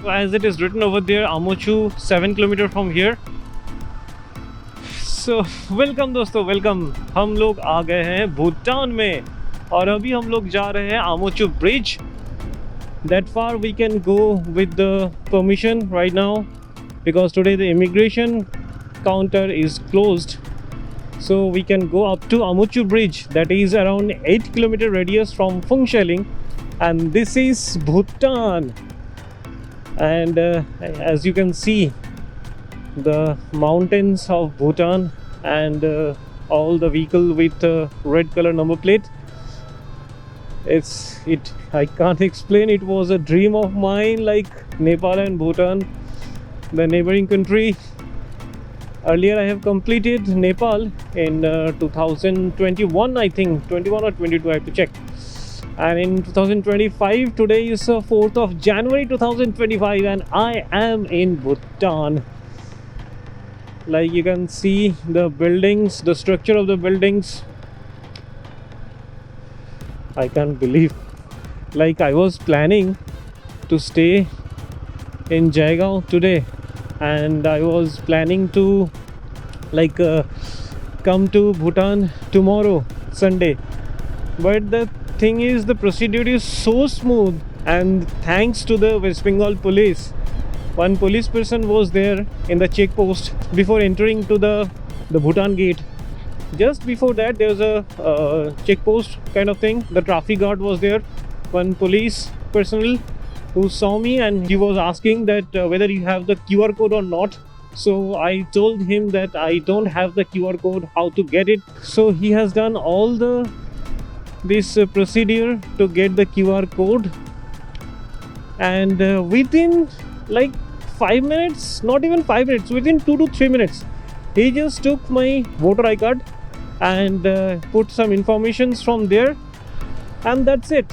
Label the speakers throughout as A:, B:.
A: As it is written over there, Amochu 7 kilometre from here. So welcome दोस्तों, welcome. हम लोग आ गए हैं भूटान में और अभी हम लोग जा रहे हैं Amochu Bridge. That far we can go with the permission right now because today the immigration counter is closed. So we can go up to Amochu Bridge, that is around 8 kilometer radius from Phung Shilling, and this is Bhutan. And as you can see, the mountains of Bhutan and all the vehicle with red color number plate. I can't explain. It was a dream of mine, like Nepal and Bhutan, the neighboring country. Earlier I have completed Nepal in 2021, I think 21 or 22, I have to check. And in 2025, today is 4th of January 2025, and I am in Bhutan. Like you can see the buildings, the structure of the buildings. I can't believe. Like I was planning to stay in Jaigaon today, and I was planning to come to Bhutan tomorrow, Sunday. But the thing is, the procedure is so smooth, and thanks to the West Bengal police. One police person was there in the check post before entering to the Bhutan gate. Just before that, there was a check post kind of thing. The traffic guard was there. One police personnel who saw me, and he was asking that whether you have the QR code or not. So I told him that I don't have the QR code, how to get it. So he has done all this procedure to get the QR code, and within like 5 minutes, not even 5 minutes, within 2 to 3 minutes, he just took my voter ID card and put some informations from there, and that's it.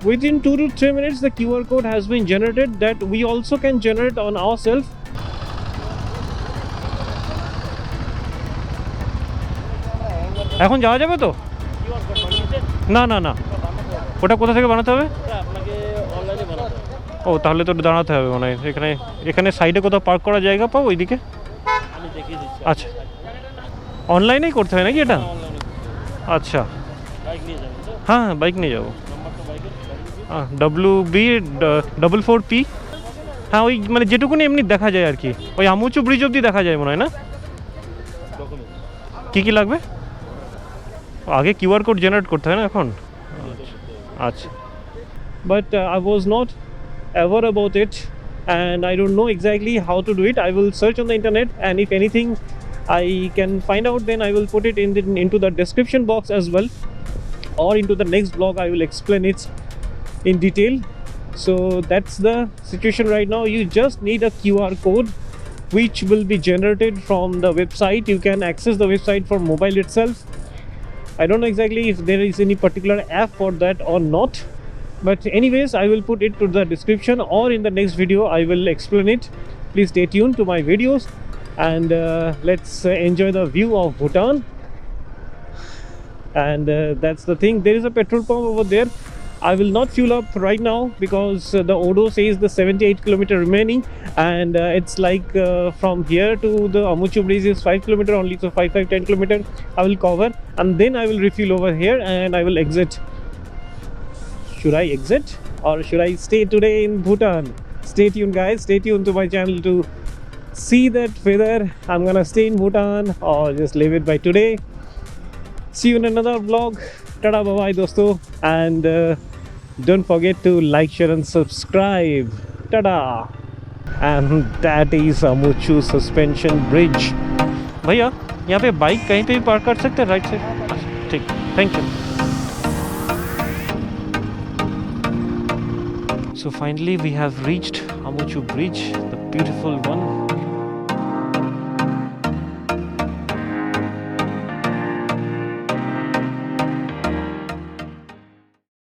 A: Within 2 to 3 minutes the QR code has been generated, that we also can generate on ourselves. এখন যাওয়া যাবে তো? না না না, ওটা কোথা থেকে বানাতে হবে? ও তাহলে তো দাঁড়াতে হবে মনে হয়। এখানে সাইডে কোথাও পার্ক করার জায়গা পাবো ওইদিকে? আচ্ছা, অনলাইনেই করতে হয় নাকি এটা? আচ্ছা, হ্যাঁ বাইক নিয়ে যাবো। WB444P। হ্যাঁ ওই মানে যেটুকুনি এমনি দেখা যায় আর কি, ওই আমুচু ব্রিজ অবধি দেখা যায় মনে হয় না? কী লাগবে? আগে কিউআর কোড জেনারেট করতে হয় না এখন? আচ্ছা, but I was not aware about it, and I don't know exactly how to do it. I will search on the internet, and if anything I can find out, then I will put it into the description box as well, or into the next blog I will explain it in detail. So that's the situation right now. You just need a QR code which will be generated from the website. You can access the website from mobile itself. I don't know exactly if there is any particular app for that or not, but anyways I will put it to the description, or in the next video I will explain it. Please stay tuned to my videos, and let's enjoy the view of Bhutan. And that's the thing, there is a petrol pump over there. I will not fuel up right now because the Odo says the 78 kilometer remaining, and it's like from here to the Amochu Bridge is 5 kilometer only, so 10 kilometer I will cover, and then I will refuel over here and I will exit. Should I exit or should I stay today in Bhutan? Stay tuned guys, stay tuned to my channel to see that whether I'm gonna stay in Bhutan or just leave it by today. See you in another vlog. Tada, bye bye dosto, and don't forget to like, share and subscribe. Tada. And that is Amochu Suspension Bridge. भैया यहाँ पे bike कहीं पे भी park कर सकते हैं right side? ठीक, thank you. So finally we have reached Amochu Bridge, the beautiful one.